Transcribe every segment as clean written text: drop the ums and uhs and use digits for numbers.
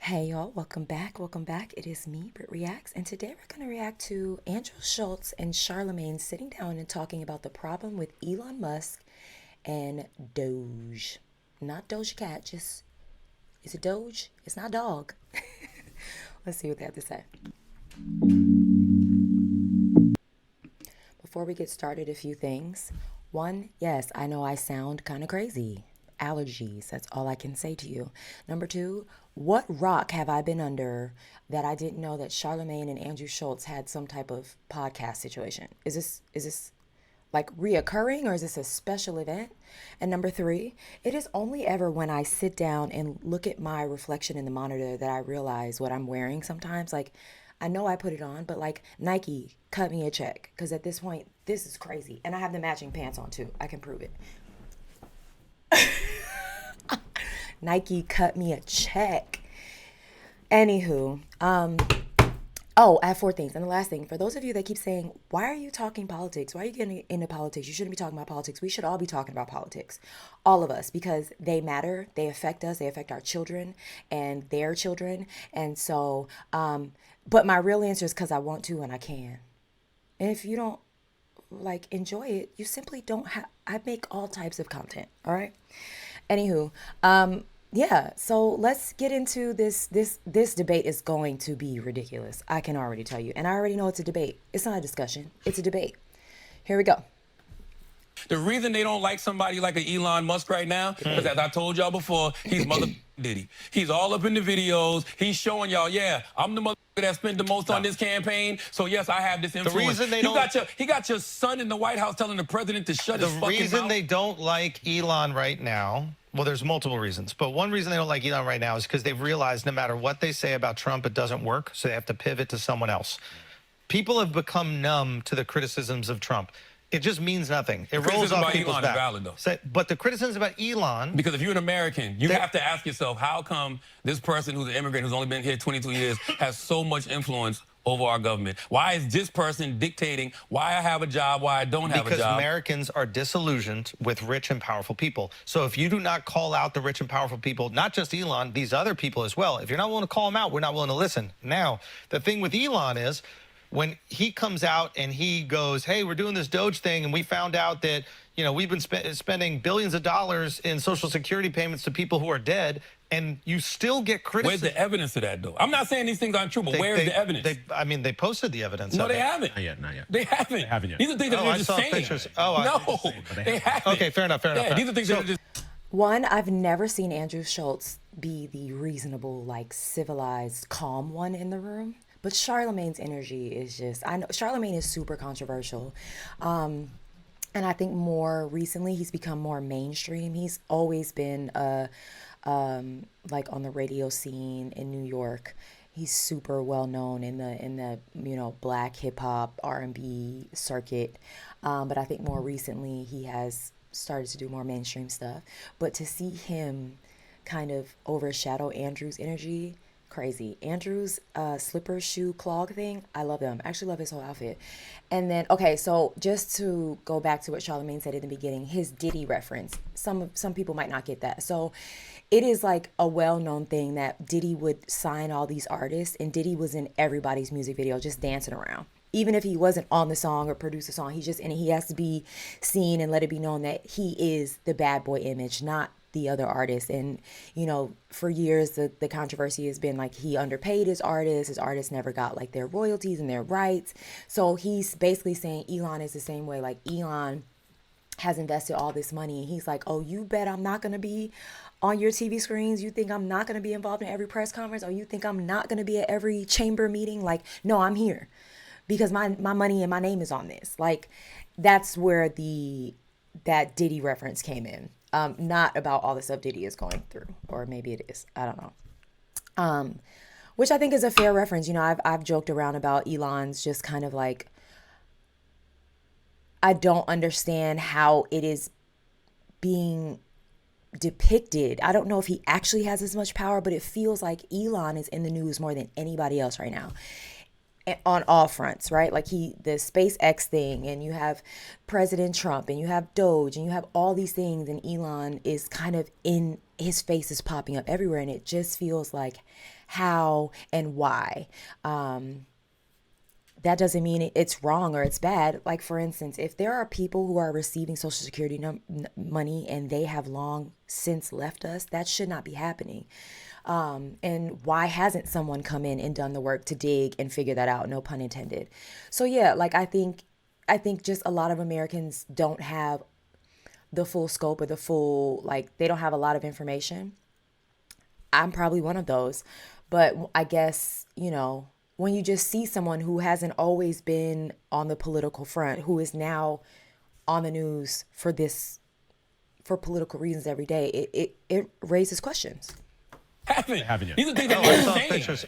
Hey y'all, welcome back. Welcome back. It is me, BrittReacts, and today we're going to react to Andrew Schulz and Charlamagne sitting down and talking about the problem with Elon Musk and DOGE. Not Doja Cat, just is it Doge? It's not dog. Let's see what they have to say. Before we get started, a few things. One, yes, I know I sound kind of crazy. Allergies, that's all I can say to you. Number two, what rock have I been under that I didn't know that Charlamagne and Andrew Schulz had some type of podcast situation? Is this like reoccurring, or is this a special event? And number three, it is only ever when I sit down and look at my reflection in the monitor that I realize what I'm wearing sometimes. Like, I know I put it on, but like, Nike, cut me a check. Because at this point, this is crazy. And I have the matching pants on too. I can prove it. Nike, cut me a check. Anywho, oh, I have four things. And the last thing, for those of you that keep saying, why are you talking politics? Why are you getting into politics? You shouldn't be talking about politics. We should all be talking about politics. All of us, because they matter. They affect us. They affect our children and their children. And so, but my real answer is because I want to and I can. And if you don't like enjoy it, you simply don't have, I make all types of content. All right. Anywho, yeah, so let's get into this debate is going to be ridiculous. I can already tell you. And I already know it's a debate. It's not a discussion. It's a debate. Here we go. The reason they don't like somebody like an Elon Musk right now, because as I told y'all before, he's mother Diddy. He's all up in the videos. He's showing y'all, yeah, I'm the mother that spent the most on this campaign. So yes, I have this influence. The reason they he got your son in the White House telling the president to shut his fucking mouth. The reason they don't like Elon right now, well, there's multiple reasons, but one reason they don't like Elon right now is because they've realized no matter what they say about Trump, it doesn't work, so they have to pivot to someone else. People have become numb to the criticisms of Trump. It just means nothing. It rolls off people's back. Valid, though. But the criticisms about Elon... Because if you're an American, you have to ask yourself, how come this person who's an immigrant who's only been here 22 years has so much influence over our government? Why is this person dictating why I have a job, why I don't have a job? Because Americans are disillusioned with rich and powerful people. So if you do not call out the rich and powerful people, not just Elon, these other people as well, if you're not willing to call them out, we're not willing to listen. Now, the thing with Elon is, when he comes out and he goes, hey, we're doing this DOGE thing, and we found out that, you know, we've been spending billions of dollars in Social Security payments to people who are dead, and you still get criticism. Where's the evidence of that, though? I'm not saying these things aren't true, but where's the evidence? I mean, they posted the evidence. No, they haven't. Not yet, not yet. They haven't. They haven't yet. These are things that they're just saying. Pictures. No, they haven't. Okay, fair enough, fair enough. Yeah, these are things that are just... One, I've never seen Andrew Schulz be the reasonable, like civilized, calm one in the room. But Charlamagne's energy is just, I know Charlamagne is super controversial. And I think more recently he's become more mainstream. He's always been like on the radio scene in New York. He's super well known in the you know, black hip hop R&B circuit. But I think more recently he has started to do more mainstream stuff. But to see him kind of overshadow Andrew's energy, crazy. Andrew's slipper shoe clog thing, I love them. I actually love his whole outfit. And then, okay, so just to go back to what Charlamagne said in the beginning, his Diddy reference, some people might not get that. So it is like a well-known thing that Diddy would sign all these artists, and Diddy was in everybody's music video just dancing around. Even if he wasn't on the song or produced a song, he has to be seen and let it be known that he is the bad boy image, not the other artists. And you know, for years the controversy has been like he underpaid his artists never got like their royalties and their rights. So he's basically saying Elon is the same way. Like, Elon has invested all this money and he's like, oh, you bet I'm not going to be on your TV screens? You think I'm not going to be involved in every press conference? Or you think I'm not going to be at every chamber meeting? Like, no, I'm here because my money and my name is on this. Like, that's where that Diddy reference came in. Not about all the stuff Diddy is going through, or maybe it is, I don't know. Which I think is a fair reference. You know, I've joked around about Elon's just kind of like, I don't understand how it is being depicted. I don't know if he actually has as much power, but it feels like Elon is in the news more than anybody else right now. on all fronts, right? Like the SpaceX thing, and you have President Trump, and you have DOGE, and you have all these things, and Elon is kind of in his face is popping up everywhere, and it just feels like how and why. That doesn't mean it's wrong or it's bad. Like, for instance, if there are people who are receiving Social Security money and they have long since left us, that should not be happening. And why hasn't someone come in and done the work to dig and figure that out? No pun intended. So yeah, like I think just a lot of Americans don't have the full scope or the full, like, they don't have a lot of information. I'm probably one of those. But I guess, when you just see someone who hasn't always been on the political front, who is now on the news for political reasons every day, it raises questions. Haven't yet. These are things that they're saying.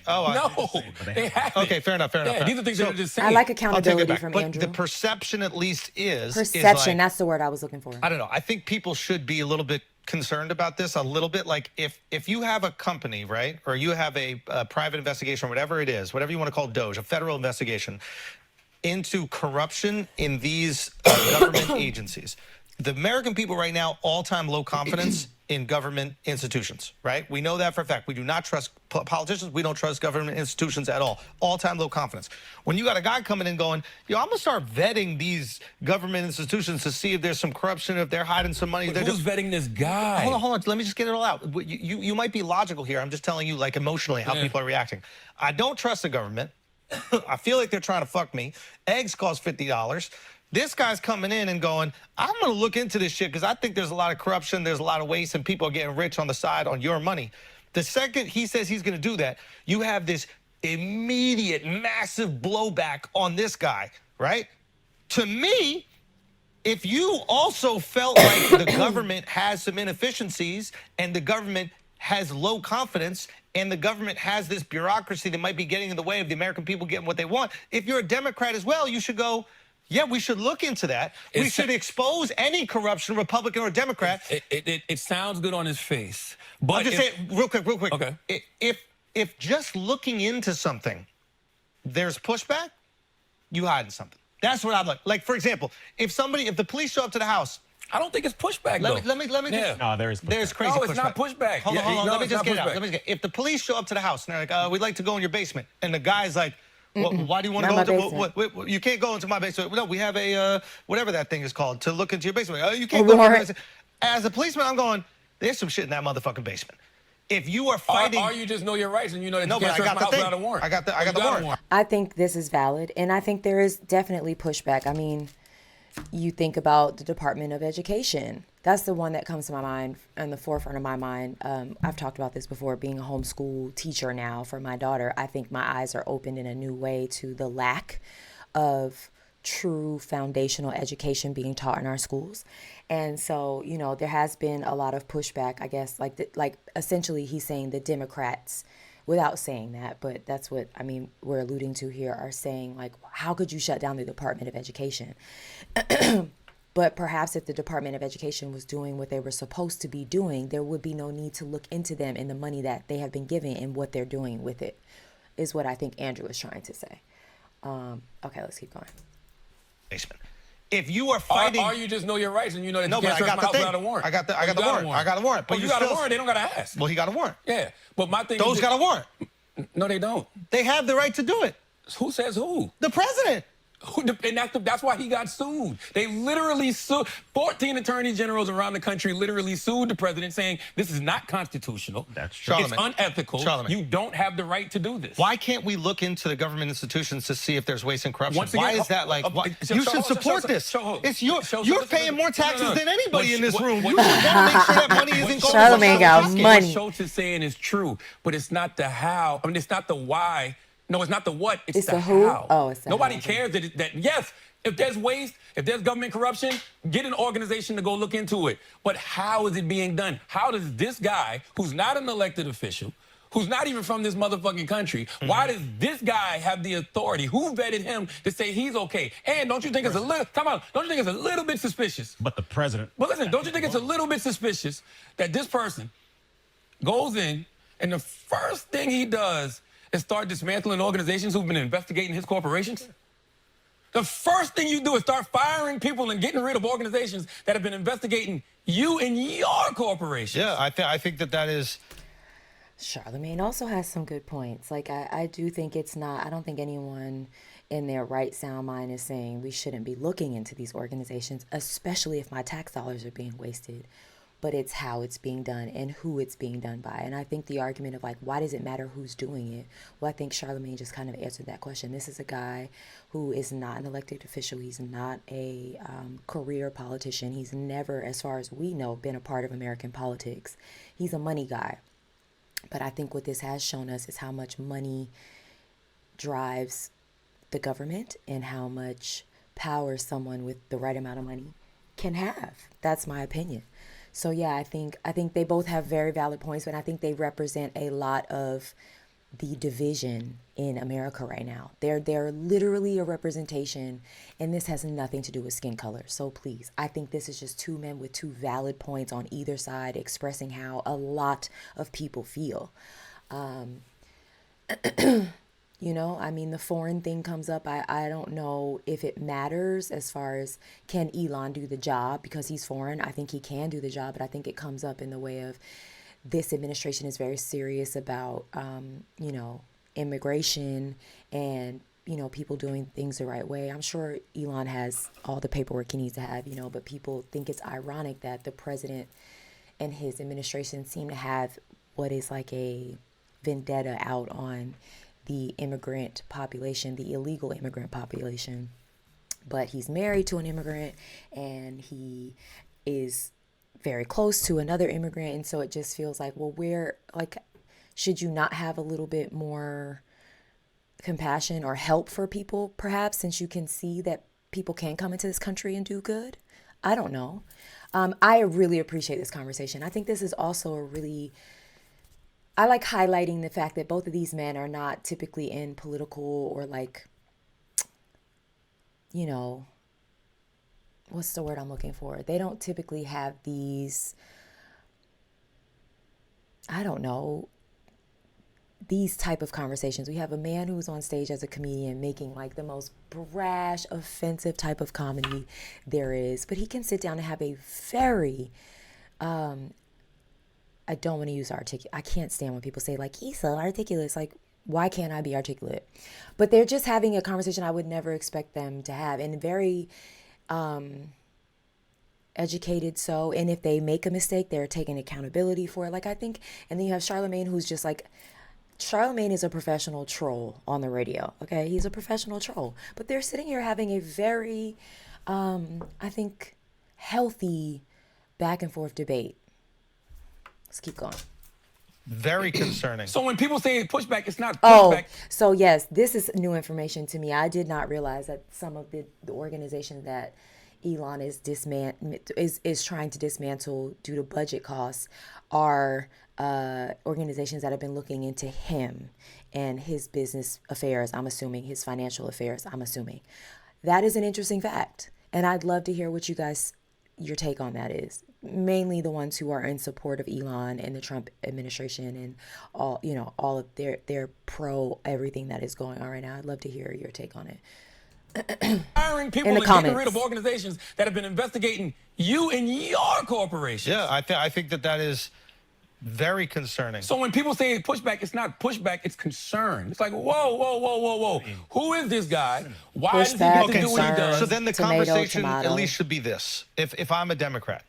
They haven't. Okay, fair enough. Yeah, these are things that they're just saying. I like accountability from but Andrew. the perception, at least, is perception. That's the word I was looking for. I don't know. I think people should be a little bit concerned about this, a little bit. Like if you have a company, right, or you have a private investigation, or whatever it is, whatever you want to call DOGE, a federal investigation into corruption in these government agencies. The American people right now, all-time low confidence in government institutions, right? We know that for a fact. We do not trust politicians. We don't trust government institutions at all. All-time low confidence. When you got a guy coming in going, I'm going to start vetting these government institutions to see if there's some corruption, if they're hiding some money. Who's vetting this guy? Hold on. Let me just get it all out. You might be logical here. I'm just telling you, like, emotionally, how people are reacting. I don't trust the government. I feel like they're trying to fuck me. Eggs cost $50. This guy's coming in and going, I'm going to look into this shit because I think there's a lot of corruption, there's a lot of waste, and people are getting rich on the side on your money. The second he says he's going to do that, you have this immediate, massive blowback on this guy, right? To me, if you also felt like the government has some inefficiencies and the government has low confidence and the government has this bureaucracy that might be getting in the way of the American people getting what they want, if you're a Democrat as well, you should go, yeah, we should look into that. We should expose any corruption, Republican or Democrat. It sounds good on his face. But I'm just saying, real quick. Okay. If just looking into something, there's pushback, you hiding something. That's what I'd like. Like, for example, if the police show up to the house. I don't think it's pushback, though. Let me just. No, there is pushback. There's crazy pushback. No, it's not pushback. Hold on. Let me just get it out. If the police show up to the house and they're like, we'd like to go in your basement, and the guy's like, why do you want to go into you can't go into my basement. No, we have a whatever that thing is called to look into your basement. You can't go into my basement. As a policeman, I'm going, there's some shit in that motherfucking basement. If you are fighting, or you just know your rights and you know that you but can't search my house without a warrant. I got the warrant. I think this is valid, and I think there is definitely pushback. I mean, you think about the Department of Education. That's the one that comes to my mind, in the forefront of my mind. I've talked about this before, being a homeschool teacher now for my daughter. I think my eyes are opened in a new way to the lack of true foundational education being taught in our schools. And so, there has been a lot of pushback, I guess, like essentially he's saying the Democrats, without saying that, but that's what, we're alluding to here, are saying, like, how could you shut down the Department of Education? But perhaps if the Department of Education was doing what they were supposed to be doing, there would be no need to look into them and the money that they have been giving and what they're doing with it, is what I think Andrew is trying to say. Okay, let's keep going. If you are fighting, or you just know your rights and you know that you can't search my house without a warrant. I got the warrant. I got a warrant. But you got a warrant, they don't got to ask. Well, he got a warrant. Yeah, but my thing Those got a warrant. No, they don't. They have the right to do it. Who says who? The president. And that's why he got sued. They literally sued. 14 attorney generals around the country literally sued the president, saying this is not constitutional. That's true. It's unethical. You don't have the right to do this. Why can't we look into the government institutions to see if there's waste and corruption? Why is that like? You should support this. It's you're paying more taxes than anybody in this room. You should want to make sure that money isn't going. Charlamagne got money. What Schulz is saying is true, but it's not the how. It's not the why. No, it's not the what, it's the who. How. Oh, it's the Nobody how. cares that, yes, if there's waste, if there's government corruption, get an organization to go look into it. But how is it being done? How does this guy, who's not an elected official, who's not even from this motherfucking country, why does this guy have the authority? Who vetted him to say he's okay? And don't you think it's a little, don't you think it's a little bit suspicious? But the president. But listen, don't you think it's a little bit suspicious that this person goes in and the first thing he does and start dismantling organizations who've been investigating his corporations? The first thing you do is start firing people and getting rid of organizations that have been investigating you and your corporations. Yeah, I think that is. Charlamagne also has some good points. Like, I do think it's not, I don't think anyone in their right sound mind is saying we shouldn't be looking into these organizations, especially if my tax dollars are being wasted. But it's how it's being done and who it's being done by. And I think the argument of like, why does it matter who's doing it? Well, I think Charlamagne just kind of answered that question. This is a guy who is not an elected official. He's not a career politician. He's never, as far as we know, been a part of American politics. He's a money guy. But I think what this has shown us is how much money drives the government and how much power someone with the right amount of money can have. That's my opinion. So yeah, I think they both have very valid points, but I think they represent a lot of the division in America right now. They're literally a representation, and this has nothing to do with skin color. So please, I think this is just two men with two valid points on either side expressing how a lot of people feel. You know, I mean, the foreign thing comes up. I don't know if it matters as far as can Elon do the job because he's foreign. I think he can do the job, but I think it comes up in the way of this administration is very serious about, you know, immigration and, you know, people doing things the right way. I'm sure Elon has all the paperwork he needs to have, you know, but people think it's ironic that the president and his administration seem to have what is like a vendetta out on the immigrant population, the illegal immigrant population. But he's married to an immigrant and he is very close to another immigrant. And so it just feels like, well, should you not have a little bit more compassion or help for people, perhaps, since you can see that people can come into this country and do good? I don't know. I really appreciate this conversation. I think this is also I like highlighting the fact that both of these men are not typically in political or like, you know, what's the word I'm looking for? They don't typically have these, I don't know, these type of conversations. We have a man who's on stage as a comedian making like the most brash, offensive type of comedy there is, but he can sit down and have a very, I don't want to use articulate. I can't stand when people say like, he's so articulate. It's like, why can't I be articulate? But they're just having a conversation I would never expect them to have, and very educated. So, and if they make a mistake, they're taking accountability for it. Like, I think, and then you have Charlamagne, who's just like, Charlamagne is a professional troll on the radio. Okay. He's a professional troll, but they're sitting here having a very, I think, healthy back and forth debate. Let's keep going. Very concerning. So when people say pushback, it's not pushback. Oh, so yes, this is new information to me. I did not realize that some of the organizations that Elon is trying to dismantle due to budget costs are organizations that have been looking into him and his business affairs, I'm assuming, his financial affairs, I'm assuming. That is an interesting fact. And I'd love to hear what your take on that is. Mainly the ones who are in support of Elon and the Trump administration and all, you know, all of their pro everything that is going on right now. I'd love to hear your take on it. Hiring people In the and comments. getting rid of organizations that have been investigating you and your corporations. Yeah, I think that is very concerning. So when people say pushback, it's not pushback, it's concern. It's like, whoa. Who is this guy? Why does he get to do what he does? So then the Tomato, conversation tomato. at least should be this. If I'm a Democrat,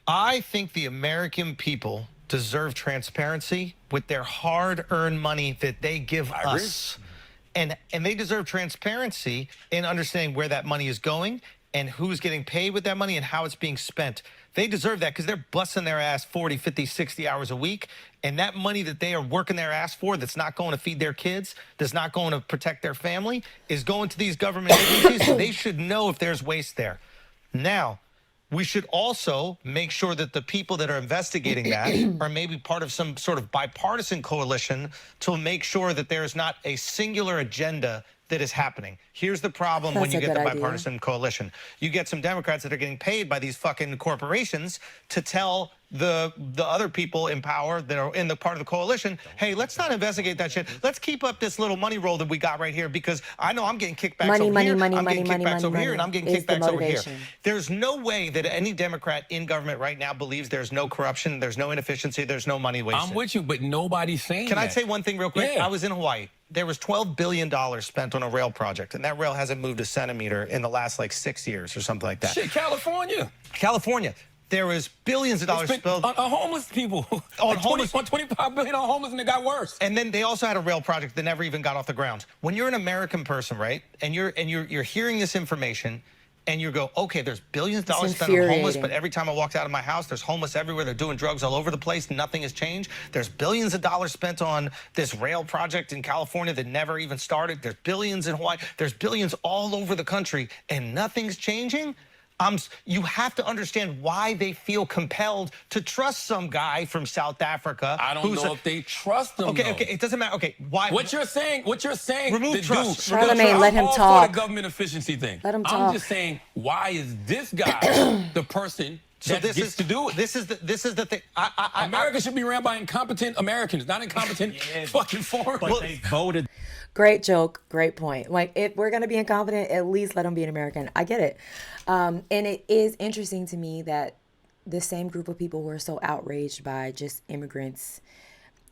I think the American people deserve transparency with their hard-earned money that they give us. And they deserve transparency in understanding where that money is going and who's getting paid with that money and how it's being spent. They deserve that because they're busting their ass 40, 50, 60 hours a week. And that money that they are working their ass for that's not going to feed their kids, that's not going to protect their family, is going to these government agencies. They should know if there's waste there. Now, we should also make sure that the people that are investigating that are maybe part of some sort of bipartisan coalition to make sure that there is not a singular agenda that is happening. Here's the problem when you get the bipartisan coalition. You get some Democrats that are getting paid by these fucking corporations to tell the other people in power that are in the part of the coalition, hey, let's not investigate that shit. Let's keep up this little money roll that we got right here, because I know I'm getting kickbacks over here. I'm getting kickbacks over here, and I'm getting kickbacks over here. There's no way that any Democrat in government right now believes there's no corruption, there's no inefficiency, there's no money wasted. I'm with you, but nobody's saying Can that. I say one thing real quick? Yeah. I was in Hawaii. There was $12 billion spent on a rail project, and that rail hasn't moved a centimeter in the last, like, 6 years or something like that. Shit, California. California. There was billions of dollars spent on homeless people. On like homeless. 25 billion on homeless, and it got worse. And then they also had a rail project that never even got off the ground. When you're an American person, right, and you're hearing this information, and you go, okay, there's billions of dollars spent on homeless, but every time I walked out of my house, there's homeless everywhere. They're doing drugs all over the place. Nothing has changed. There's billions of dollars spent on this rail project in California that never even started. There's billions in Hawaii. There's billions all over the country, and nothing's changing. You have to understand why they feel compelled to trust some guy from South Africa. I don't know if they trust them. Okay, it doesn't matter. Okay, why? What you're saying, remove trust. Charlamagne, let him I'm all talk. for the government efficiency thing. Let him talk. I'm just saying, why is this guy the person that gets to do it? This is the thing. America should be ran by incompetent Americans, not incompetent fucking foreigners. But they voted. Great joke, great point. Like, if we're gonna be incompetent, at least let them be an American. I get it. And it is interesting to me that the same group of people were so outraged by just immigrants,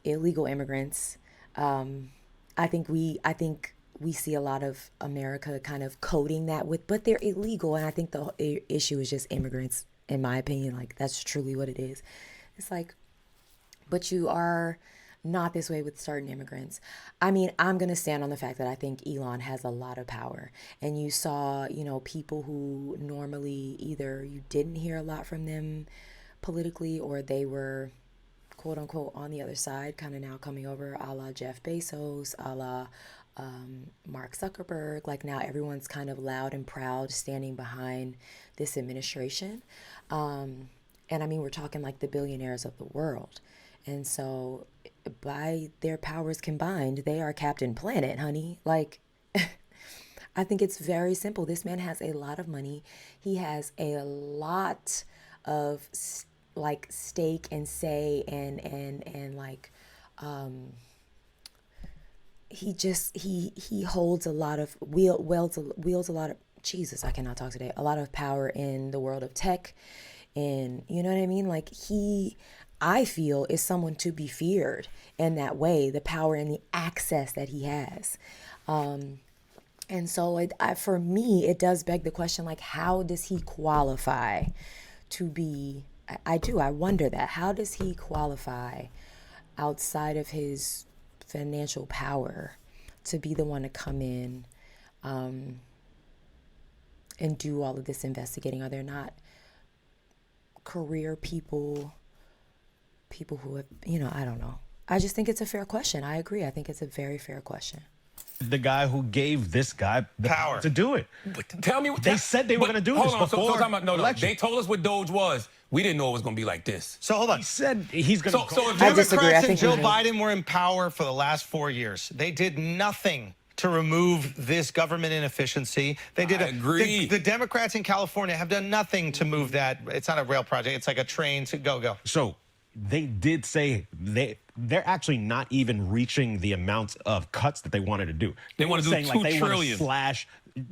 illegal immigrants. I think we see a lot of America kind of coding that with, but they're illegal. And I think the issue is just immigrants, in my opinion. Like, that's truly what it is. It's like, but you are not this way with certain immigrants. I mean, I'm going to stand on the fact that I think Elon has a lot of power. And you saw, people who normally either you didn't hear a lot from them politically, or they were, quote unquote, on the other side, kind of now coming over, a la Jeff Bezos, a la Mark Zuckerberg. Like, now everyone's kind of loud and proud standing behind this administration. And I mean, we're talking like the billionaires of the world. And so by their powers combined, they are Captain Planet, honey. Like, I think it's very simple. This man has a lot of money. He has a lot of like stake and say and like he holds a lot of wields a lot of, Jesus, I cannot talk today, a lot of power in the world of tech, and you know what I mean? Like, I feel is someone to be feared in that way, the power and the access that he has. And so for me, it does beg the question, like, how does he qualify to be, I wonder that. How does he qualify outside of his financial power to be the one to come in and do all of this investigating? Are there not career people who have, I don't know. I just think it's a fair question. I agree. I think it's a very fair question. The guy who gave this guy the power to do it. But tell me what they said they were going to do this before. No. They told us what DOGE was. We didn't know it was going to be like this. So hold on. He said he's going to. So if Democrats and Joe Biden were in power for the last 4 years, they did nothing to remove this government inefficiency. They did. I agree. The Democrats in California have done nothing to move that. It's not a rail project. It's like a train to go. So they did say they're actually not even reaching the amounts of cuts that they wanted to do. They want to do $2 trillion. Slash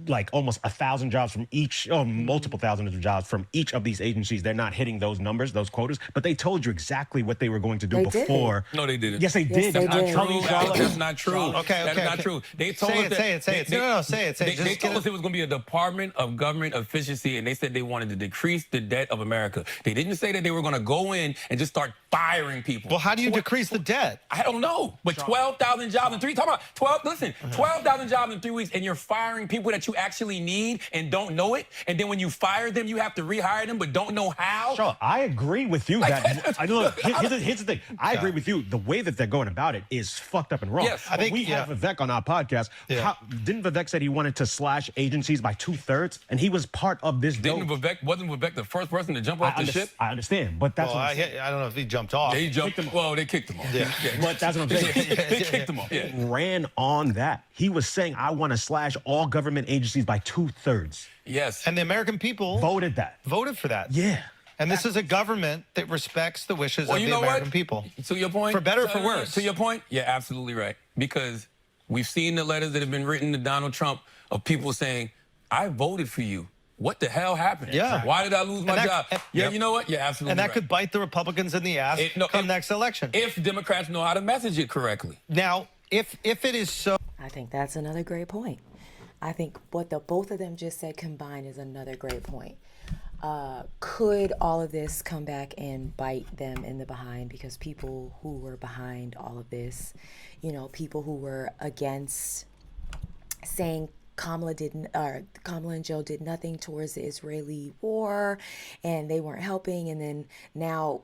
like almost 1,000 jobs from each, multiple thousands of jobs from each of these agencies. They're not hitting those numbers, those quotas, but they told you exactly what they were going to do before. No, they didn't. Yes, they did. That's not true. That's not true. Okay. That's not true. They told us say it. No, say it. They told us it was going to be a Department of Government Efficiency, and they said they wanted to decrease the debt of America. They didn't say that they were going to go in and just start firing people. Well, how do you decrease the debt? I don't know, but 12,000 jobs in 3. Talk about 12,000 jobs in 3 weeks, and you're firing people that you actually need and don't know it. And then when you fire them, you have to rehire them, but don't know how. Sure, I agree with you that. Here's the thing. I agree with you. The way that they're going about it is fucked up and wrong. Yes, I think we have Vivek on our podcast. Yeah. Didn't Vivek said he wanted to slash agencies by 2/3, and he was part of this. Wasn't Vivek the first person to jump off the ship? I understand, but that's. I don't know if he jumped off. They jumped him. Well, they kicked him off. Yeah. But that's what I'm saying. They kicked him off. Yeah. Ran on that. He was saying, I want to slash all government agencies by 2/3. Yes. And the American people voted for that. Yeah. And this is a government that respects the wishes Well, of you the know American what? people. To your point. For better or for worse. To your point, you're absolutely right. Because we've seen the letters that have been written to Donald Trump of people saying, I voted for you. What the hell happened? Yeah. Why did I lose my job? Yeah, you know what? You're absolutely right. And that could bite the Republicans in the ass come next election. If Democrats know how to message it correctly. Now, if it is so... I think that's another great point. I think what the both of them just said combined is another great point. Could all of this come back and bite them in the behind? Because people who were behind all of this, you know, people who were against saying Kamala and Joe did nothing towards the Israeli war, and they weren't helping, and then now,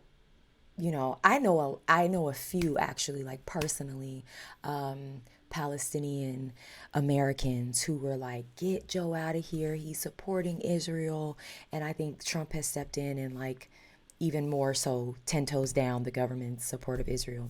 you know, I know a few actually, like personally, Palestinian Americans who were like, get Joe out of here, he's supporting Israel. And I think Trump has stepped in and, like, even more so 10 toes down the government's support of Israel.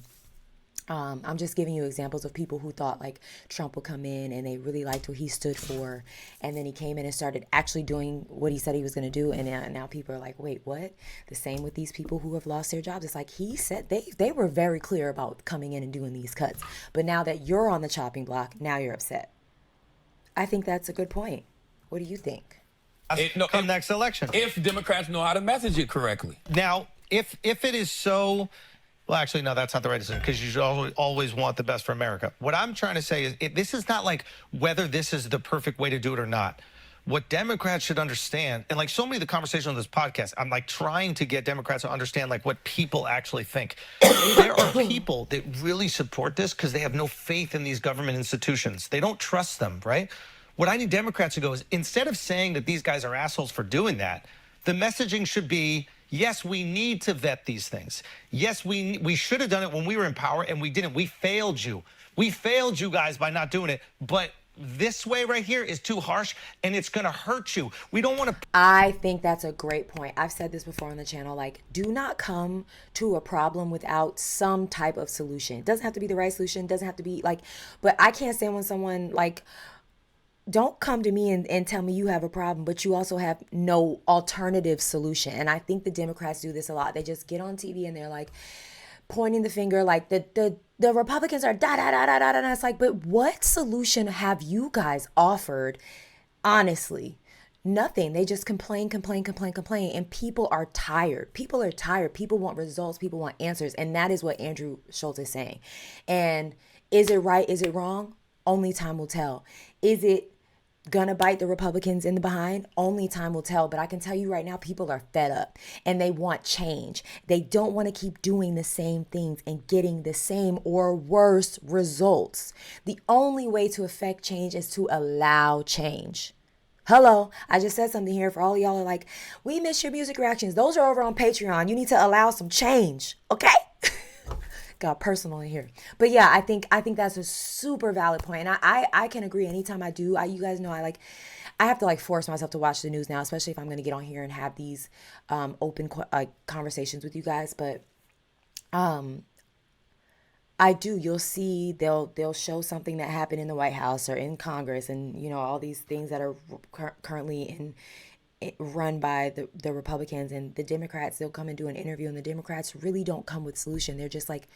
I'm just giving you examples of people who thought like Trump would come in and they really liked what he stood for, and then he came in and started actually doing what he said he was going to do, and now people are like, wait, what? The same with these people who have lost their jobs. It's like he said they were very clear about coming in and doing these cuts, but now that you're on the chopping block, now you're upset. I think that's a good point. What do you think? Come next election. If Democrats know how to message it correctly. Now, if it is so... Well, actually, no, that's not the right decision, because you should always want the best for America. What I'm trying to say is this is not like whether this is the perfect way to do it or not. What Democrats should understand, and like so many of the conversations on this podcast, I'm like trying to get Democrats to understand like what people actually think. There are people that really support this because they have no faith in these government institutions. They don't trust them, right? What I need Democrats to go is, instead of saying that these guys are assholes for doing that, the messaging should be, yes, we need to vet these things. Yes, we should have done it when we were in power, and we didn't. We failed you. We failed you guys by not doing it. But this way right here is too harsh, and it's going to hurt you. We don't want to... I think that's a great point. I've said this before on the channel, like, do not come to a problem without some type of solution. It doesn't have to be the right solution. It doesn't have to be like, but I can't stand when someone like... Don't come to me and tell me you have a problem, but you also have no alternative solution. And I think the Democrats do this a lot. They just get on TV and they're like pointing the finger like the Republicans are da da da da da. And it's like, but what solution have you guys offered? Honestly, nothing. They just complain. And people are tired. People are tired. People want results. People want answers. And that is what Andrew Schulz is saying. And is it right? Is it wrong? Only time will tell. Is it gonna bite the Republicans in the behind? Only time will tell. But I can tell you right now, people are fed up and they want change. They don't want to keep doing the same things and getting the same or worse results. The only way to affect change is to allow change. Hello, I just said something here for all of y'all are like, we miss your music reactions. Those are over on Patreon. You need to allow some change, okay? Got personal in here. But yeah, I think that's a super valid point. And I can agree anytime I do. You guys know I have to like force myself to watch the news now, especially if I'm going to get on here and have these open conversations with you guys. But I do. You'll see they'll show something that happened in the White House or in Congress, and you know all these things that are currently run by the Republicans and the Democrats. They'll come and do an interview, and the Democrats really don't come with solution. They're just like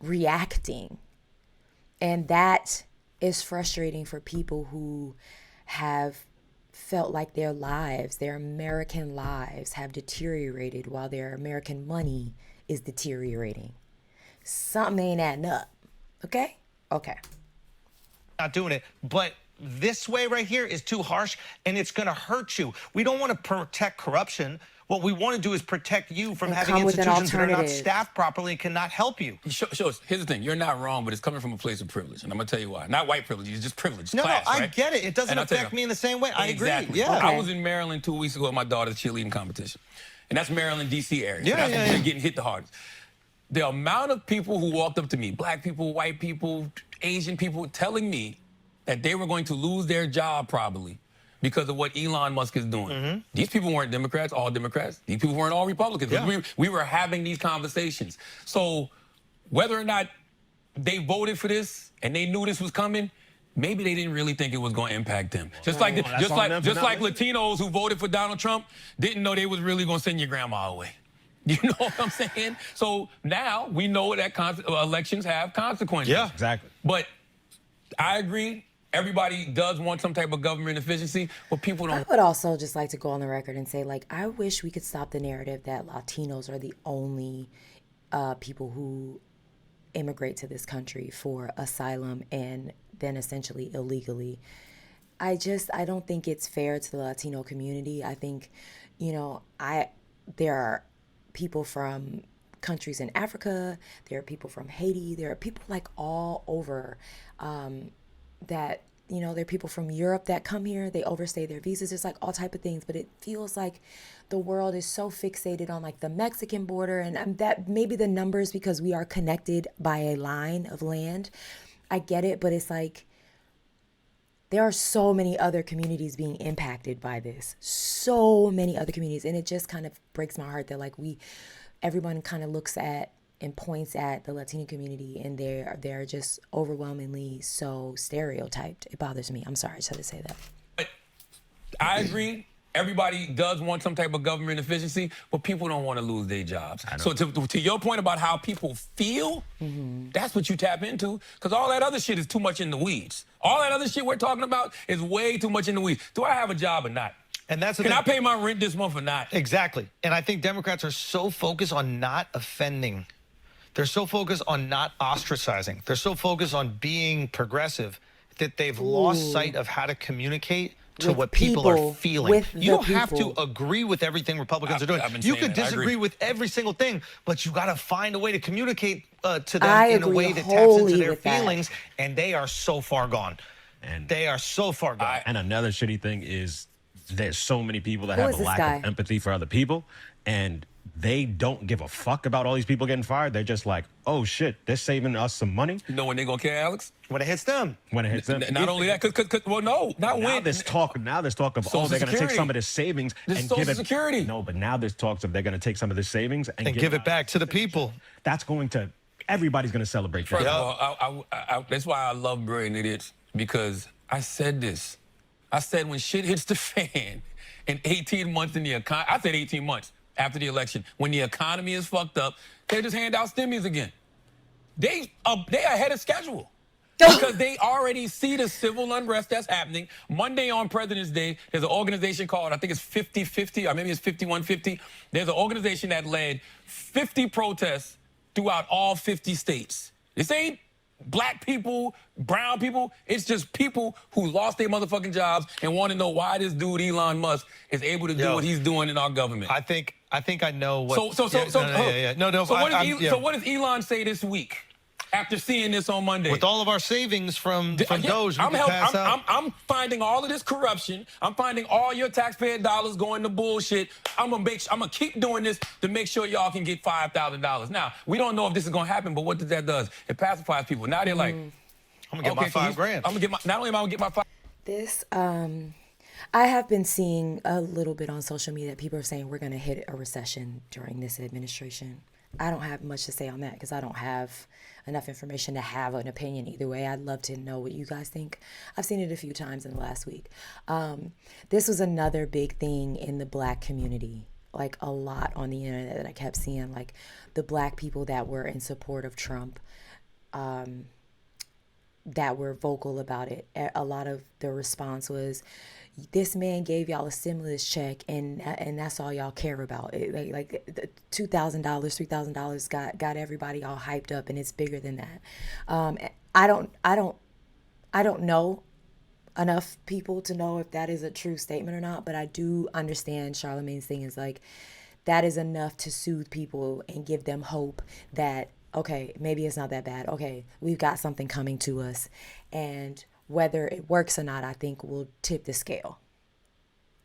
reacting, and that is frustrating for people who have felt like their American lives have deteriorated while their American money is deteriorating. Something ain't adding up. Okay. Not doing it, but this way right here is too harsh, and it's going to hurt you. We don't want to protect corruption. What we want to do is protect you from having institutions that are not staffed properly and cannot help you. Schulz, here's the thing. You're not wrong, but it's coming from a place of privilege. And I'm going to tell you why. Not white privilege. It's just privilege. No, class, I right? get it. It doesn't affect me in the same way. I agree. Yeah. I was in Maryland 2 weeks ago at my daughter's cheerleading competition. And that's Maryland, D.C. area. Yeah, so that's where getting hit the hardest. The amount of people who walked up to me, black people, white people, Asian people, telling me that they were going to lose their job probably because of what Elon Musk is doing. Mm-hmm. These people weren't Democrats, all Democrats. These people weren't all Republicans. Yeah. We were having these conversations. So whether or not they voted for this and they knew this was coming, maybe they didn't really think it was going to impact them. Just Well, like that's on them for not like listening. Latinos who voted for Donald Trump didn't know they was really going to send your grandma away. You know what I'm saying? So now we know that elections have consequences. Yeah, exactly. But I agree. Everybody does want some type of government efficiency, but people I don't. would also just like to go on the record and say, like, I wish we could stop the narrative that Latinos are the only people who immigrate to this country for asylum and then essentially illegally. I don't think it's fair to the Latino community. I think, there are people from countries in Africa, there are people from Haiti, there are people like all over that, there are people from Europe that come here, they overstay their visas, there's like all type of things, but it feels like the world is so fixated on like the Mexican border, and that maybe the numbers because we are connected by a line of land. I get it, but it's like there are so many other communities being impacted by this, so many other communities, and it just kind of breaks my heart that like everyone kind of looks at and points at the Latino community, and they're just overwhelmingly so stereotyped. It bothers me. I'm sorry, I just had to say that. But I agree. Everybody does want some type of government efficiency, but people don't want to lose their jobs. So to your point about how people feel, that's what you tap into, because all that other shit is too much in the weeds. All that other shit we're talking about is way too much in the weeds. Do I have a job or not? And that's Can I pay my rent this month or not? Exactly. And I think Democrats are so focused on not offending. They're so focused on not ostracizing. They're so focused on being progressive that they've lost sight of how to communicate to With what people are people, feeling. with You the don't have to people. agree with everything Republicans are doing. I've been You saying could that. I agree. disagree with every single thing, but you got to find a way to communicate to them I in a agree way that taps wholly into their with that. feelings, and they are so far gone. And They are so far gone. And another shitty thing is there's so many people that Who have is a this lack guy? of empathy for other people, and they don't give a fuck about all these people getting fired. They're just like, oh shit, they're saving us some money You know when they gonna care, Alex? When it hits them. when it hits them. Not only that, well, no, not Now when. there's talk of Social they're going to take Security. some of this savings This and is Social give it. Security. No, but now there's talks of they're going to take some of this savings and Give it back to the people. That's going to everybody's going to celebrate that. First of all, that's why I love Brilliant Idiots, because I said this. I said when shit hits the fan in 18 months in the economy, I said 18 months after the election, when the economy is fucked up, they just hand out stimmies again. They ahead of schedule. Because they already see the civil unrest that's happening. Monday on President's Day, there's an organization called, I think it's 50-50, or maybe it's 51-50. There's an organization that led 50 protests throughout all 50 states. This ain't black people, brown people. It's just people who lost their motherfucking jobs and want to know why this dude, Elon Musk, is able to do what he's doing in our government. I think I know what. So what does Elon say this week after seeing this on Monday? With all of our savings from DOGE, I'm finding all of this corruption. I'm finding all your taxpayer dollars going to bullshit. I'm gonna keep doing this to make sure y'all can get $5,000. Now, we don't know if this is gonna happen, but what that does, it pacifies people. Now they're like, I'm gonna get my $5,000. I'm gonna get my. Not only am I gonna get my $5,000. This, I have been seeing a little bit on social media that people are saying we're going to hit a recession during this administration. I don't have much to say on that because I don't have enough information to have an opinion either way. I'd love to know what you guys think. I've seen it a few times in the last week. This was another big thing in the black community, like a lot on the internet that I kept seeing, like the black people that were in support of Trump, that were vocal about it. A lot of the response was, this man gave y'all a stimulus check and that's all y'all care about. Like the $2,000, $3,000 got everybody all hyped up, and it's bigger than that. I don't know enough people to know if that is a true statement or not, but I do understand Charlamagne's thing is like, that is enough to soothe people and give them hope that, okay, maybe it's not that bad. Okay, we've got something coming to us. And whether it works or not, I think will tip the scale.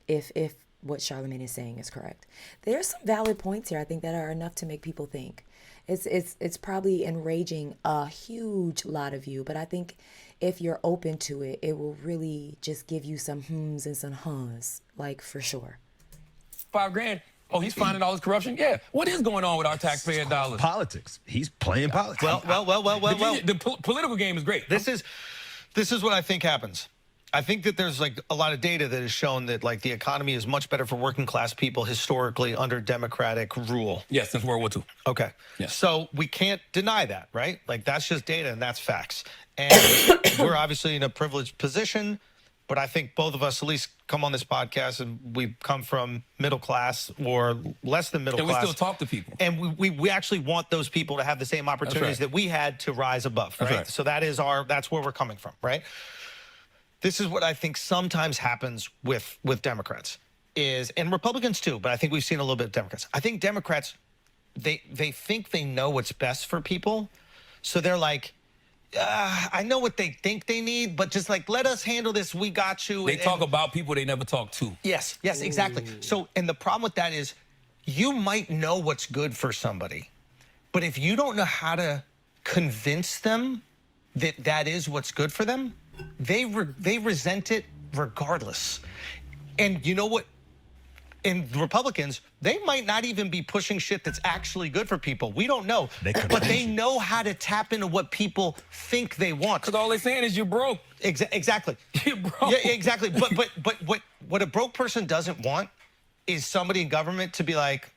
If what Charlamagne is saying is correct. There's some valid points here, I think, that are enough to make people think. It's probably enraging a huge lot of you, but I think if you're open to it, it will really just give you some hms and some huns, like for sure. $5,000. Oh, he's finding all this corruption? Yeah. What is going on with our taxpayer dollars? Politics. He's playing politics. Well. The political game is great. This is This is what I think happens. I think that there's like a lot of data that has shown that like the economy is much better for working class people historically under Democratic rule. Yes, since World War II. Okay. Yes. So we can't deny that, right? Like that's just data and that's facts. And we're obviously in a privileged position, but I think both of us at least come on this podcast and we come from middle class or less than middle And class. we still talk to people. And we actually want those people to have the same opportunities that we had to rise above, right? Right. So that's where we're coming from, right? This is what I think sometimes happens with Democrats and Republicans too, but I think we've seen a little bit of Democrats. I think Democrats, they think they know what's best for people. So they're like, I know what they think they need, but just like, let us handle this. We got you. They talk about people they never talk to. Yes, exactly. So, and the problem with that is you might know what's good for somebody, but if you don't know how to convince them that that is what's good for them, they resent it regardless. And you know what? And Republicans, they might not even be pushing shit that's actually good for people. We don't know. But they know how to tap into what people think they want. Because all they're saying is you're broke. Exactly. You're broke. Yeah, exactly. But what a broke person doesn't want is somebody in government to be like,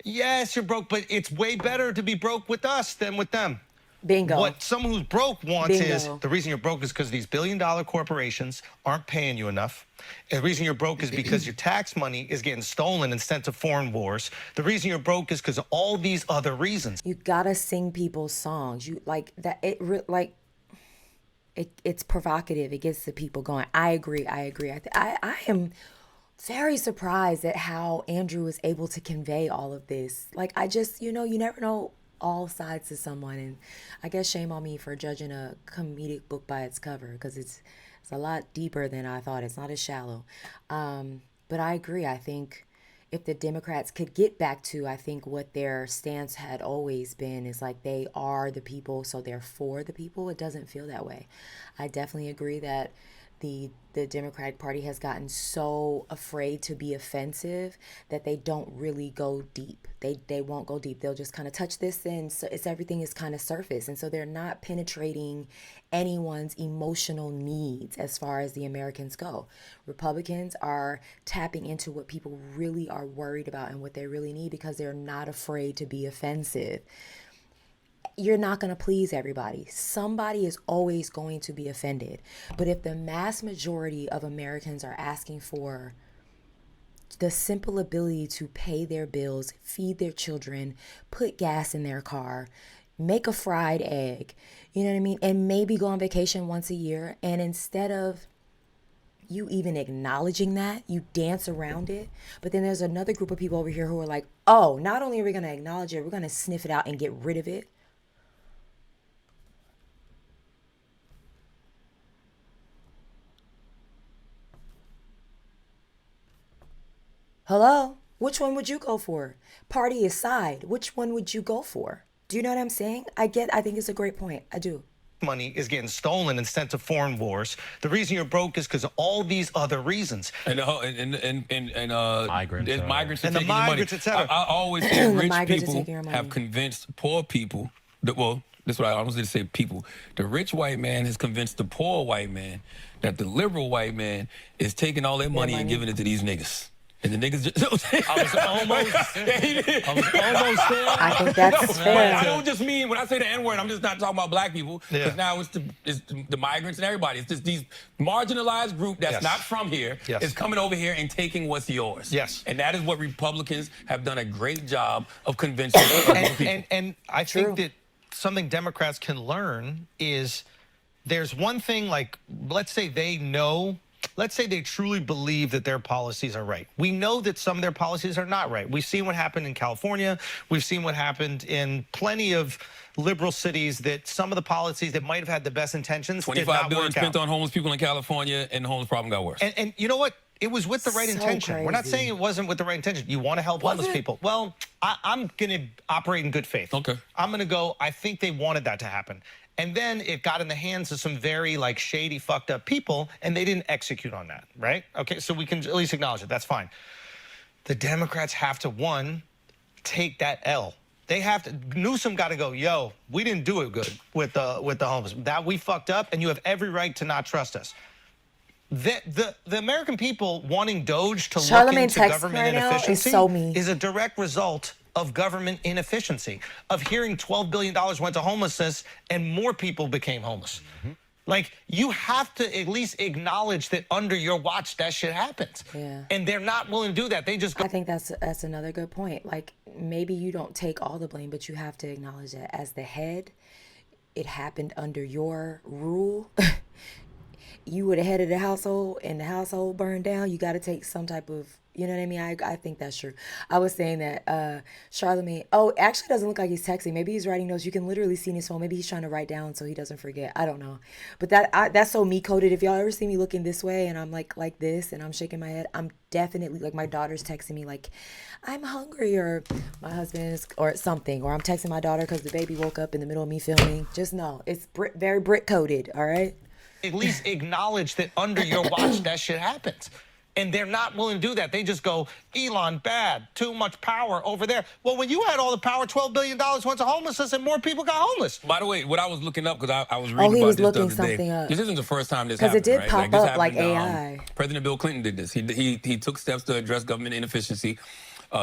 yes, you're broke, but it's way better to be broke with us than with them. Bingo. What someone who's broke wants Bingo. is, the reason you're broke is because these billion-dollar corporations aren't paying you enough. And the reason you're broke is because your tax money is getting stolen and sent to foreign wars. The reason you're broke is because of all these other reasons. You gotta sing people's songs. You like that. It's provocative. It gets the people going. I agree. I am very surprised at how Andrew was able to convey all of this. Like, I just, you never know all sides to someone, and I guess shame on me for judging a comedic book by its cover, because it's a lot deeper than I thought. It's not as shallow. But I agree. I think if the Democrats could get back to, I think what their stance had always been is like they are the people, so they're for the people. It doesn't feel that way. I definitely agree that the Democratic Party has gotten so afraid to be offensive that they don't really go deep. They won't go deep. They'll just kind of touch this, and so everything is kind of surface. And so they're not penetrating anyone's emotional needs as far as the Americans go. Republicans are tapping into what people really are worried about and what they really need, because they're not afraid to be offensive. You're not going to please everybody. Somebody is always going to be offended. But if the mass majority of Americans are asking for the simple ability to pay their bills, feed their children, put gas in their car, make a fried egg, you know what I mean? And maybe go on vacation once a year. And instead of you even acknowledging that, you dance around it. But then there's another group of people over here who are like, oh, not only are we going to acknowledge it, we're going to sniff it out and get rid of it. Hello? Which one would you go for? Party aside, which one would you go for? Do you know what I'm saying? I think it's a great point. I do. Money is getting stolen and sent to foreign wars. The reason you're broke is because of all these other reasons. And Migrants, migrants and the taking your money. migrants, et cetera. I always say rich migrants are people taking your money. have convinced poor people. That's what I was going to say. People, the rich white man has convinced the poor white man that the liberal white man is taking all their money and giving it to these niggas. And the niggas just... I was almost there. I think that's fair. I don't just mean, when I say the N-word, I'm just not talking about black people. Because now it's the migrants and everybody. It's just these marginalized group that's not from here is coming over here and taking what's yours. Yes. And that is what Republicans have done a great job of convincing people. And I think that something Democrats can learn is there's one thing, like, let's say they truly believe that their policies are right. We know that some of their policies are not right. We've seen what happened in California. We've seen what happened in plenty of liberal cities, that some of the policies that might have had the best intentions did not $25 billion work spent out. on homeless people in California, and the homeless problem got worse. And you know what? It was with the right intention. We're not crazy. saying it wasn't with the right intention. You want to help homeless people. Well, I'm going to operate in good faith. Okay. I'm going to go, I think they wanted that to happen. And then it got in the hands of some very shady, fucked up people, and they didn't execute on that, right? Okay, so we can at least acknowledge it. That's fine. The Democrats have to, one, take that L. They have to. Newsom got to go. Yo, we didn't do it good with the homeless. That we fucked up, and you have every right to not trust us. The American people wanting DOGE to look into government inefficiency is a direct result of government inefficiency, of hearing $12 billion went to homelessness and more people became homeless. Like, you have to at least acknowledge that under your watch that shit happens. Yeah. And they're not willing to do that. They just go. I think that's another good point. Like, maybe you don't take all the blame, but you have to acknowledge that as the head, it happened under your rule. You were the head of the household and the household burned down. You got to take some type of, you know what I mean? I think that's true. I was saying that Charlamagne, actually doesn't look like he's texting. Maybe he's writing notes. You can literally see in his phone. Maybe he's trying to write down so he doesn't forget. I don't know. But that's so me-coded. If y'all ever see me looking this way and I'm like this and I'm shaking my head, I'm definitely, like, my daughter's texting me like, I'm hungry, or my husband is, or something, or I'm texting my daughter because the baby woke up in the middle of me filming. Just know, it's very Brit-coded, all right? At least acknowledge that under your watch that shit happens. And they're not willing to do that. They just go, Elon, bad, too much power over there. Well, when you had all the power, $12 billion went to homelessness and more people got homeless. By the way, what I was looking up, because I was reading he about was this looking the other day. something up. This isn't the first time this happened, Because it did right? pop This up like happened, AI. President Bill Clinton did this. He took steps to address government inefficiency.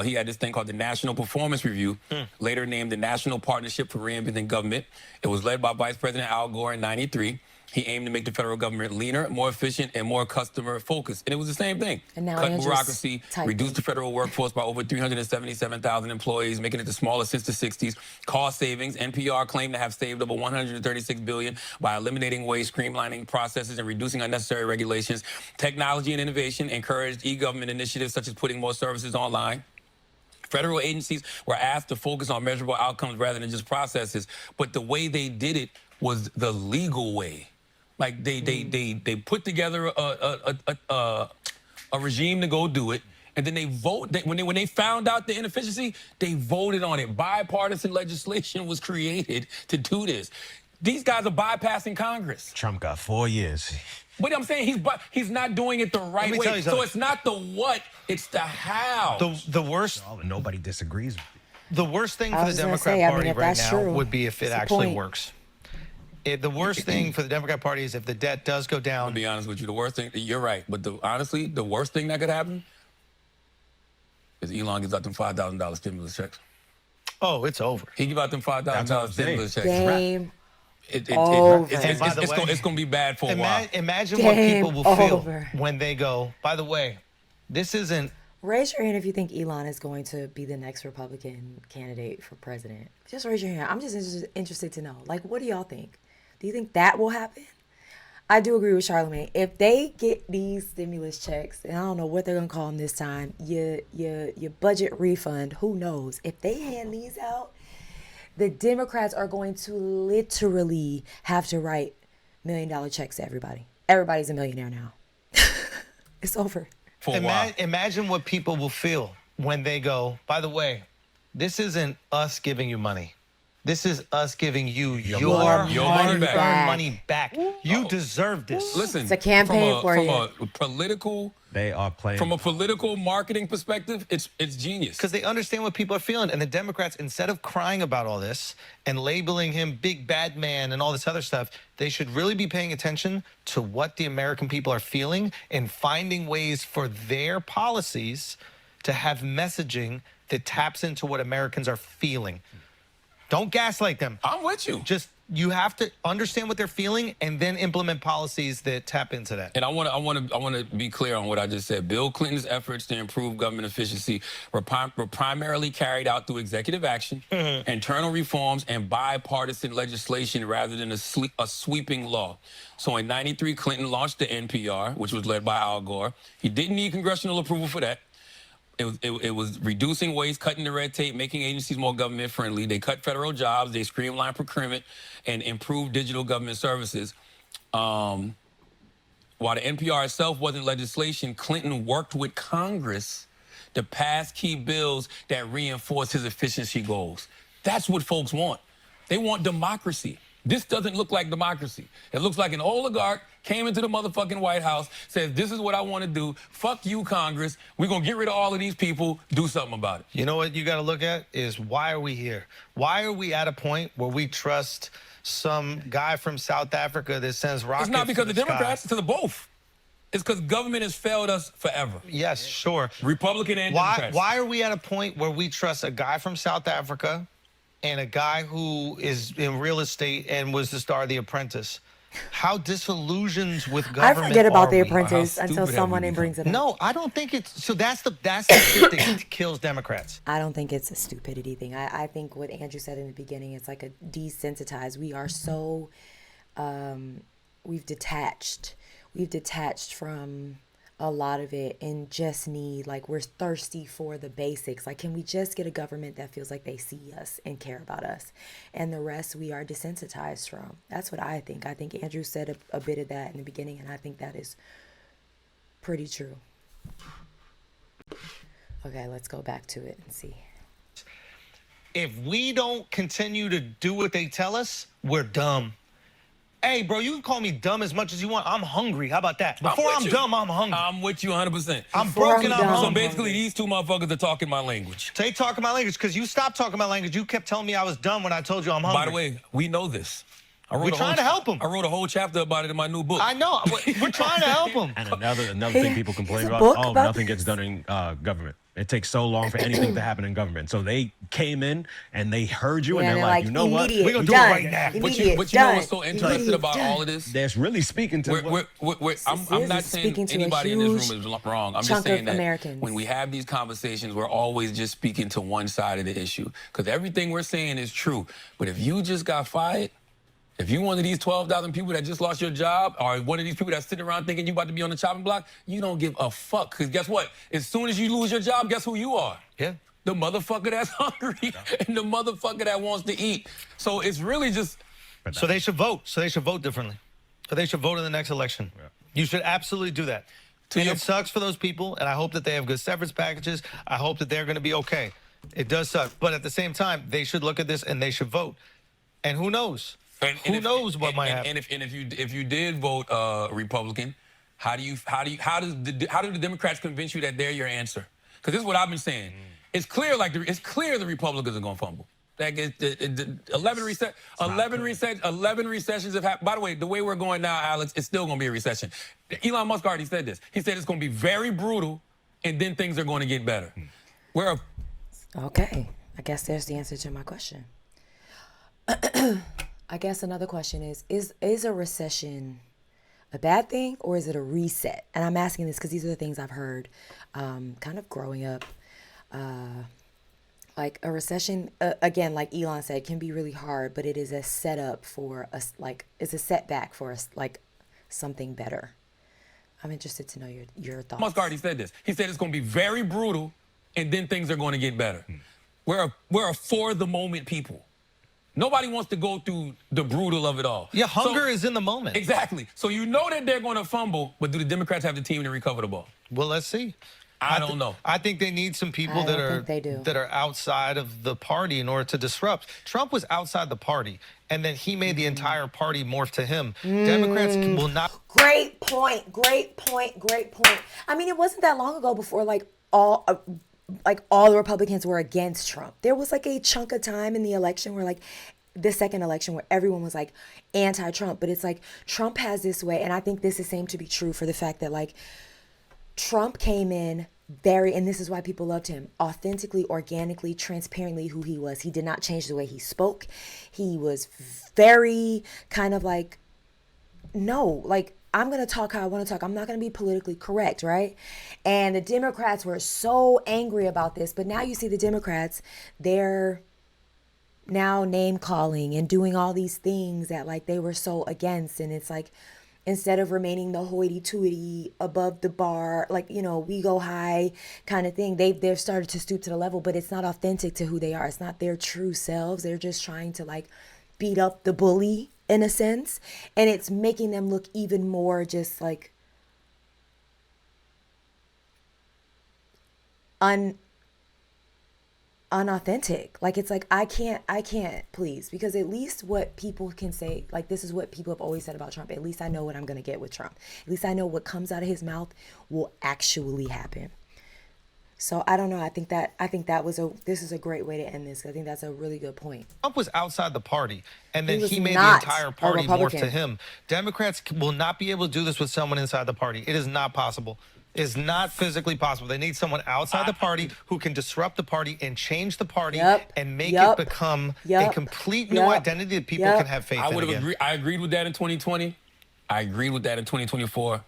He had this thing called the National Performance Review, later named the National Partnership for Reinventing Government. It was led by Vice President Al Gore in '93. He aimed to make the federal government leaner, more efficient, and more customer-focused. And it was the same thing. And now cut Andrew's bureaucracy, typing. reduce the federal workforce by over 377,000 employees, making it the smallest since the 60s. Cost savings. NPR claimed to have saved over $136 billion by eliminating waste, streamlining processes, and reducing unnecessary regulations. Technology and innovation encouraged e-government initiatives such as putting more services online. Federal agencies were asked to focus on measurable outcomes rather than just processes. But the way they did it was the legal way. Like they put together a regime to go do it, and then they vote. When they found out the inefficiency, they voted on it. Bipartisan legislation was created to do this. These guys are bypassing Congress. Trump got 4 years. But I'm saying he's not doing it the right way. So it's not the what, it's the how. The worst. Nobody disagrees. The worst thing for the Democrat Party right now would be if it actually works. The worst thing for the Democrat Party is if the debt does go down. I'll be honest with you, the worst thing, you're right, but honestly, the worst thing that could happen is Elon gives out them $5,000 stimulus checks. Oh, it's over. He give out them $5,000 stimulus checks. Game It's going to be bad for a while. Imagine what people will feel when they go, by the way, this isn't. Raise your hand if you think Elon is going to be the next Republican candidate for president. Just raise your hand. I'm just interested to know. Like, what do y'all think? Do you think that will happen? I do agree with Charlamagne. If they get these stimulus checks, and I don't know what they're gonna call them this time, your budget refund, who knows? If they hand these out, the Democrats are going to literally have to write $1 million checks to everybody. Everybody's a millionaire now. It's over. Imagine what people will feel when they go, by the way, this isn't us giving you money. This is us giving you your hard-earned money back. You deserve this. Listen, it's a campaign from a political, they are playing. From a political marketing perspective, it's genius. Because they understand what people are feeling. And the Democrats, instead of crying about all this and labeling him big bad man and all this other stuff, they should really be paying attention to what the American people are feeling and finding ways for their policies to have messaging that taps into what Americans are feeling. Don't gaslight them. I'm with you. Just, you have to understand what they're feeling and then implement policies that tap into that. And I want to be clear on what I just said. Bill Clinton's efforts to improve government efficiency were primarily carried out through executive action, internal reforms, and bipartisan legislation rather than a sweeping law. So in '93, Clinton launched the NPR, which was led by Al Gore. He didn't need congressional approval for that. It was reducing waste, cutting the red tape, making agencies more government friendly. They cut federal jobs, they streamlined procurement, and improved digital government services. While the NPR itself wasn't legislation, Clinton worked with Congress to pass key bills that reinforce his efficiency goals. That's what folks want. They want democracy. This doesn't look like democracy. It looks like an oligarch came into the motherfucking White House, says, this is what I want to do. Fuck you, Congress. We're going to get rid of all of these people. Do something about it. You know what you got to look at is why are we here? Why are we at a point where we trust some guy from South Africa that sends rockets? It's not because to the Democrats, sky? it's because of both. It's because government has failed us forever. Yes, sure. Republican and Democrats. Why are we at a point where we trust a guy from South Africa and a guy who is in real estate and was the star of The Apprentice? How disillusioned with government I forget about are The we? Apprentice How until stupid have we someone brings it up. No, I don't think it's so. That's the shit that kills Democrats. I don't think it's a stupidity thing. I think what Andrew said in the beginning, it's like a desensitized. We are so, we've detached from a lot of it and just need, like, we're thirsty for the basics. Like, can we just get a government that feels like they see us and care about us? And the rest we are desensitized from. That's what I think. I think Andrew said a bit of that in the beginning, and I think that is pretty true. Okay, let's go back to it and see. If we don't continue to do what they tell us, we're dumb. Hey, bro, you can call me dumb as much as you want. I'm hungry. How about that? Before I'm dumb, I'm hungry. I'm with you 100%. I'm Before broken. I'm I'm dumb. So hungry. basically, these two motherfuckers are talking my language. They talking my language because you stopped talking my language. You kept telling me I was dumb when I told you I'm hungry. By the way, we know this. We're trying to help them. I wrote a whole chapter about it in my new book. I know. We're trying to help them. And another thing people complain There's a about, book oh, about nothing gets done in government. It takes so long for anything to happen in government. So they came in and they heard you, and they're like, you know what? immediate, We're gonna do it done, right now. But you immediate, know done, what's so interesting immediate, about done. all of this? That's really speaking to I'm not saying speaking to a anybody in this room huge is wrong. I'm just chunk saying of that Americans. when we have these conversations, we're always just speaking to one side of the issue. Because everything we're saying is true. But if you just got fired, if you one of these 12,000 people that just lost your job, or one of these people that's sitting around thinking you about to be on the chopping block, you don't give a fuck. Because guess what? As soon as you lose your job, guess who you are? Yeah. The motherfucker that's hungry and the motherfucker that wants to eat. So it's really just... So they should vote. So they should vote differently. Or they should vote in the next election. Yeah. You should absolutely do that. And it sucks for those people, and I hope that they have good severance packages. I hope that they're going to be okay. It does suck. But at the same time, they should look at this and they should vote. And who knows? Who knows what might happen? And if you did vote Republican, how do the Democrats convince you that they're your answer? Because this is what I've been saying. It's clear the Republicans are gonna fumble. Like 11 recessions have happened. By the way, the way we're going now, Alex, it's still gonna be a recession. Elon Musk already said this. He said it's gonna be very brutal, and then things are gonna get better. Okay, I guess there's the answer to my question. I guess another question is a recession a bad thing or is it a reset? And I'm asking this because these are the things I've heard kind of growing up. Like a recession, again, like Elon said, can be really hard, but it is a setup for us, like it's a setback for us, like something better. I'm interested to know your thoughts. Musk already said this. He said it's going to be very brutal, and then things are going to get better. We're a for the moment people. Nobody wants to go through the brutal of it all. Yeah, hunger is in the moment. Exactly. So you know that they're going to fumble, but do the Democrats have the team to recover the ball? Well, let's see. I don't know. I think they need some people that are outside of the party in order to disrupt. Trump was outside the party, and then he made the entire party morph to him. Democrats will not. Great point. I mean, it wasn't that long ago before all the Republicans were against Trump. There was like a chunk of time in the election where the second election where everyone was like anti-Trump, but it's like Trump has this way, and I think this is same to be true for the fact that Trump came in and this is why people loved him, authentically, organically, transparently who he was. He did not change the way he spoke. He was very kind of I'm going to talk how I want to talk. I'm not going to be politically correct, right? And the Democrats were so angry about this, but now you see the Democrats, they're now name calling and doing all these things that they were so against. And it's instead of remaining the hoity-toity above the bar, we go high kind of thing, they've started to stoop to the level, but it's not authentic to who they are. It's not their true selves. They're just trying to beat up the bully in a sense, and it's making them look even more just unauthentic. Like, it's like, I can't, please, because at least what people can say, like, this is what people have always said about Trump. At least I know what I'm going to get with Trump. At least I know what comes out of his mouth will actually happen. So I don't know. I think this is a great way to end this. I think that's a really good point. Trump was outside the party, and then was he made the not entire a party morph Republican. to him. Democrats will not be able to do this with someone inside the party. It is not possible. It is not physically possible. They need someone outside the party who can disrupt the party and change the party and make it become a complete new identity that people can have faith in again. I agreed with that in 2020. I agreed with that in 2024.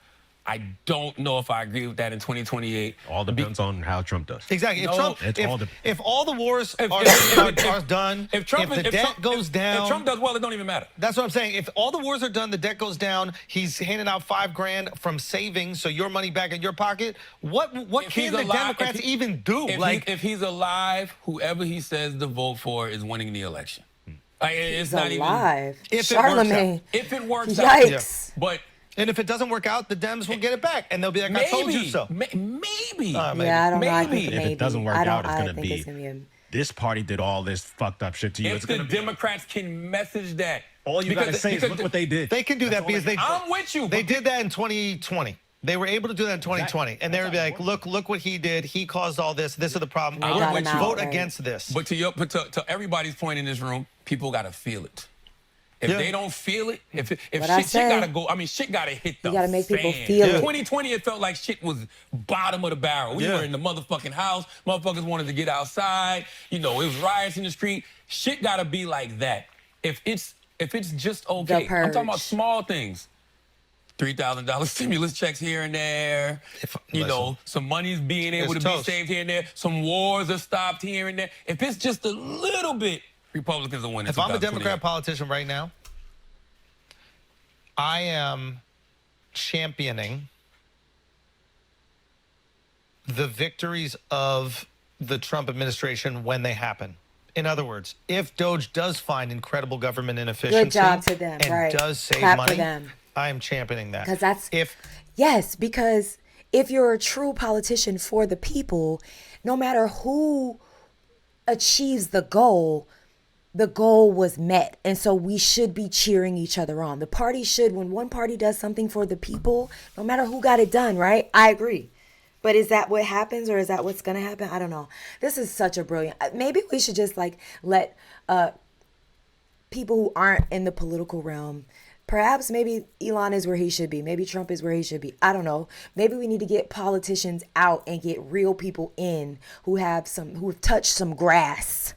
I don't know if I agree with that in 2028. All depends on how Trump does. Exactly. If, if all the wars are done, if the debt goes down. If Trump does well, it don't even matter. That's what I'm saying. If all the wars are done, the debt goes down, he's handing out $5,000 from savings, so your money back in your pocket. What can the Democrats even do? If he's alive, whoever he says to vote for is winning the election. It's not alive. Even. Charlamagne. If it works Yikes. out. But. And if it doesn't work out, the Dems will get it back. And they'll be like, I told you so. Maybe. Yeah, I don't know. I think If it doesn't work out, it's going to be, this party did all this fucked up shit to you. If the Democrats can message that. All you got to say is, look what they did. They can do that because I'm with you. They did that in 2020. They were able to do that in 2020. And they would be like, look what he did. He caused all this. This is the problem. Vote against this. But to everybody's point in this room, people got to feel it. If they don't feel it, if shit gotta go, shit gotta hit the fan. You gotta make people feel it. 2020, it felt like shit was bottom of the barrel. We were in the motherfucking house. Motherfuckers wanted to get outside. You know, it was riots in the street. Shit gotta be like that. If it's just okay. I'm talking about small things. $3,000 stimulus checks here and there. Some money's being able to be saved here and there. Some wars are stopped here and there. If it's just a little bit, Republicans will win. If I'm a Democrat politician right now, I am championing the victories of the Trump administration when they happen. In other words, if DOGE does find incredible government inefficiency good job to them, and does save Clap money, for them. I am championing that. Because if you're a true politician for the people, no matter who achieves the goal was met. And so we should be cheering each other on. The party should, when one party does something for the people, no matter who got it done, right? I agree. But is that what happens, or is that what's going to happen? I don't know. This is such a brilliant, maybe we should just let people who aren't in the political realm, perhaps maybe Elon is where he should be. Maybe Trump is where he should be. I don't know. Maybe we need to get politicians out and get real people in who have touched some grass.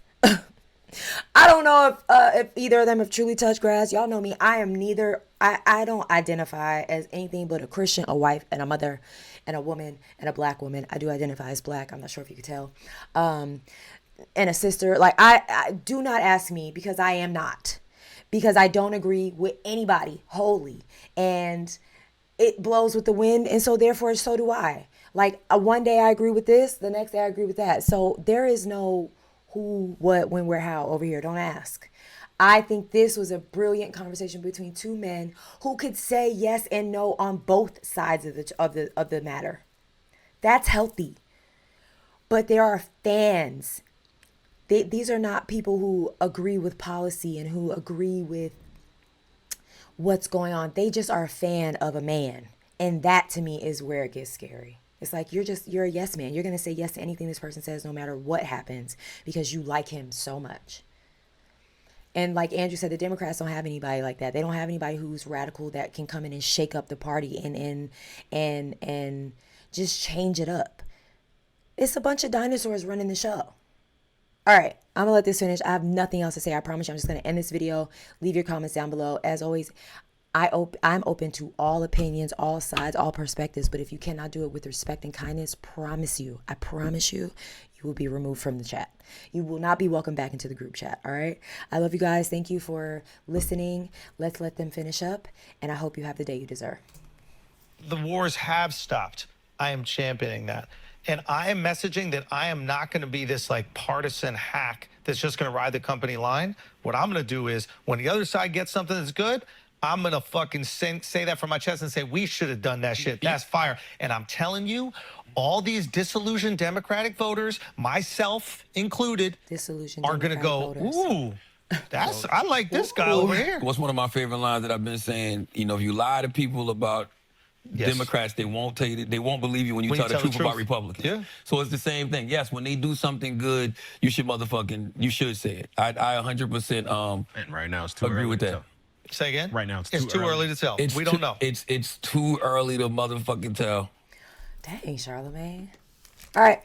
I don't know if either of them have truly touched grass. Y'all know me. I am neither. I don't identify as anything but a Christian, a wife, and a mother, and a woman, and a black woman. I do identify as black. I'm not sure if you could tell. And a sister. Like, I do not ask me, because I am not. Because I don't agree with anybody wholly. And it blows with the wind. And so therefore, so do I. Like, one day I agree with this. The next day I agree with that. So there is no who, what, when, where, how over here. Don't ask. I think this was a brilliant conversation between two men who could say yes and no on both sides of the matter. That's healthy. But there are fans. These are not people who agree with policy and who agree with what's going on. They just are a fan of a man. And that, to me, is where it gets scary. It's like you're a yes man. You're going to say yes to anything this person says, no matter what happens, because you like him so much. And like Andrew said, the Democrats don't have anybody like that. They don't have anybody who's radical that can come in and shake up the party and just change it up. It's a bunch of dinosaurs running the show. All right, I'm going to let this finish. I have nothing else to say. I promise you, I'm just going to end this video. Leave your comments down below. As always, I'm open to all opinions, all sides, all perspectives. But if you cannot do it with respect and kindness, I promise you, you will be removed from the chat. You will not be welcomed back into the group chat, all right? I love you guys. Thank you for listening. Let's let them finish up, and I hope you have the day you deserve. The wars have stopped. I am championing that. And I am messaging that I am not going to be this like partisan hack that's just going to ride the company line. What I'm going to do is when the other side gets something that's good, I'm gonna fucking say that from my chest and say we should have done that shit. That's fire. And I'm telling you, all these disillusioned Democratic voters, myself included, Disillusioned are gonna Democratic go, voters. ooh, I like this guy over here. What's one of my favorite lines that I've been saying? You know, if you lie to people about Democrats, they won't tell you. They won't believe you when you tell the truth about Republicans. Yeah. So it's the same thing. Yes, when they do something good, you should say it. I 100% And right now it's too agree early with to that. tell. Say again? Right now it's too early to tell. We don't know. It's too early to motherfucking tell. Dang, Charlamagne. All right.